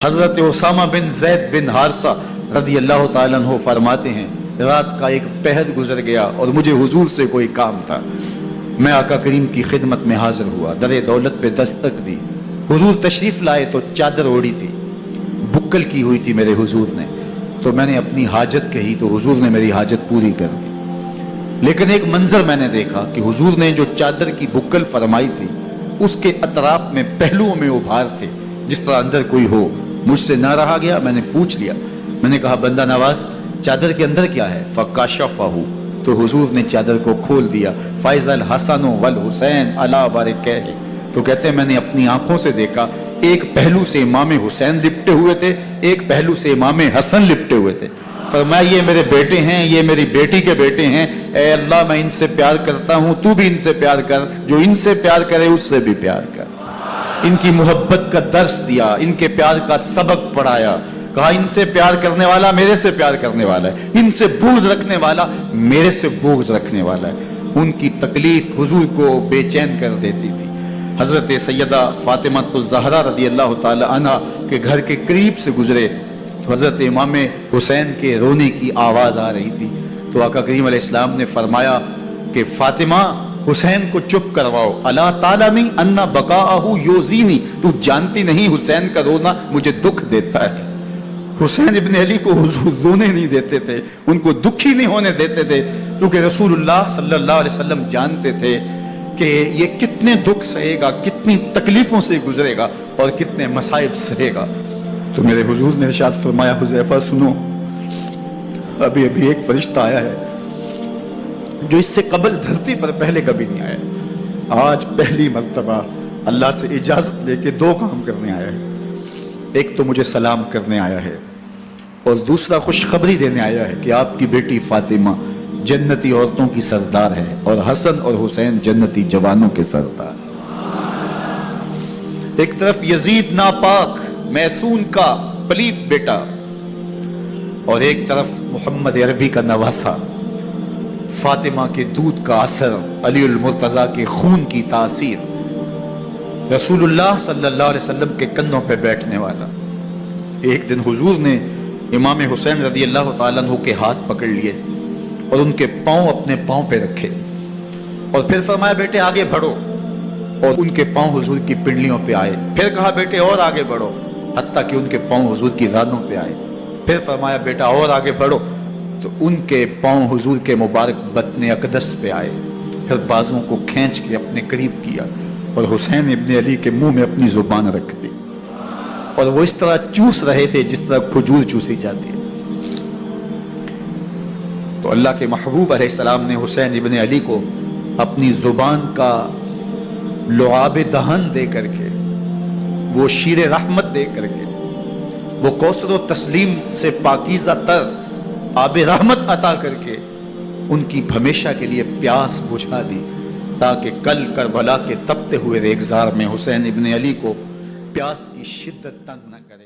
حضرت اسامہ بن زید بن حارثہ رضی اللہ تعالیٰ عنہ فرماتے ہیں، رات کا ایک پہر گزر گیا اور مجھے حضور سے کوئی کام تھا۔ میں آقا کریم کی خدمت میں حاضر ہوا، در دولت پہ دستک دی۔ حضور تشریف لائے تو چادر اوڑی تھی، بکل کی ہوئی تھی میرے حضور نے، تو میں نے اپنی حاجت کہی تو حضور نے میری حاجت پوری کر دی۔ لیکن ایک منظر میں نے دیکھا کہ حضور نے جو چادر کی بکل فرمائی تھی اس کے اطراف میں پہلوؤں میں ابھار تھے، جس طرح اندر کوئی ہو۔ مجھ سے نہ رہا گیا، میں نے پوچھ لیا، میں نے کہا بندہ نواز چادر کے اندر کیا ہے؟ فکاشفہ، تو حضور نے چادر کو کھول دیا۔ فائز الحسن والحسین علی بارکہ، تو کہتے ہیں میں نے اپنی آنکھوں سے دیکھا، ایک پہلو سے امام حسین لپٹے ہوئے تھے، ایک پہلو سے امام حسن لپٹے ہوئے تھے۔ فرمایا یہ میرے بیٹے ہیں، یہ میری بیٹی کے بیٹے ہیں، اے اللہ میں ان سے پیار کرتا ہوں، تو بھی ان سے پیار کر، جو ان سے پیار کرے اس سے بھی پیار کر۔ ان کی محبت کا درس دیا، ان کے پیار کا سبق پڑھایا، کہا ان سے پیار کرنے والا میرے سے پیار کرنے والا ہے، ان سے بغض رکھنے والا میرے سے بغض رکھنے والا ہے۔ ان کی تکلیف حضور کو بے چین کر دیتی تھی۔ حضرت سیدہ فاطمہ الزہرا رضی اللہ تعالی عنہ کے گھر کے قریب سے گزرے تو حضرت امام حسین کے رونے کی آواز آ رہی تھی، تو آقا کریم علیہ السلام نے فرمایا کہ فاطمہ حسین کو چپ کرواؤ، اللہ تعالیٰ میں انا بقاءہ یوزینی، تو جانتی نہیں حسین کا رونا مجھے دکھ دیتا ہے۔ حسین ابن علی کو حضور رونے نہیں دیتے تھے، ان کو دکھی نہیں ہونے دیتے تھے، کیونکہ رسول اللہ صلی اللہ علیہ وسلم جانتے تھے کہ یہ کتنے دکھ سہے گا، کتنی تکلیفوں سے گزرے گا اور کتنے مصائب سہے گا۔ تو میرے حضور نے ارشاد فرمایا، حذیفہ سنو، ابھی ایک فرشتہ آیا ہے جو اس سے قبل دھرتی پر پہلے کبھی نہیں آیا، آج پہلی مرتبہ اللہ سے اجازت لے کے دو کام کرنے آیا ہے۔ ایک تو مجھے سلام کرنے آیا ہے اور دوسرا خوشخبری دینے آیا ہے کہ آپ کی بیٹی فاطمہ جنتی عورتوں کی سردار ہے اور حسن اور حسین جنتی جوانوں کے سردار۔ ایک طرف یزید ناپاک میسون کا پلیت بیٹا اور ایک طرف محمد عربی کا نواسا، فاطمہ کے دودھ کا اثر، علی المرتضیٰ کے خون کی تاثیر، رسول اللہ صلی اللہ علیہ وسلم کے کندھوں پہ بیٹھنے والا۔ ایک دن حضور نے امام حسین رضی اللہ تعالیٰ عنہ کے ہاتھ پکڑ لیے اور ان کے پاؤں اپنے پاؤں پہ رکھے اور پھر فرمایا بیٹے آگے بڑھو، اور ان کے پاؤں حضور کی پنڈلیوں پہ آئے۔ پھر کہا بیٹے اور آگے بڑھو، حتیٰ کہ ان کے پاؤں حضور کی رانوں پہ آئے۔ پھر فرمایا بیٹا اور آگے بڑھو، تو ان کے پاؤں حضور کے مبارک بطن اقدس پہ آئے۔ پھر بازوں کو کھینچ کے اپنے قریب کیا اور حسین ابن علی کے منہ میں اپنی زبان رکھ دی، اور وہ اس طرح چوس رہے تھے جس طرح کھجور چوسی جاتی ہے۔ تو اللہ کے محبوب علیہ السلام نے حسین ابن علی کو اپنی زبان کا لعاب دہن دے کر کے، وہ شیر رحمت دے کر کے، وہ کوثر و تسلیم سے پاکیزہ تر آب رحمت عطا کر کے ان کی ہمیشہ کے لیے پیاس بجھا دی، تاکہ کل کربلا کے تپتے ہوئے ریگزار میں حسین ابن علی کو پیاس کی شدت تنگ نہ کرے۔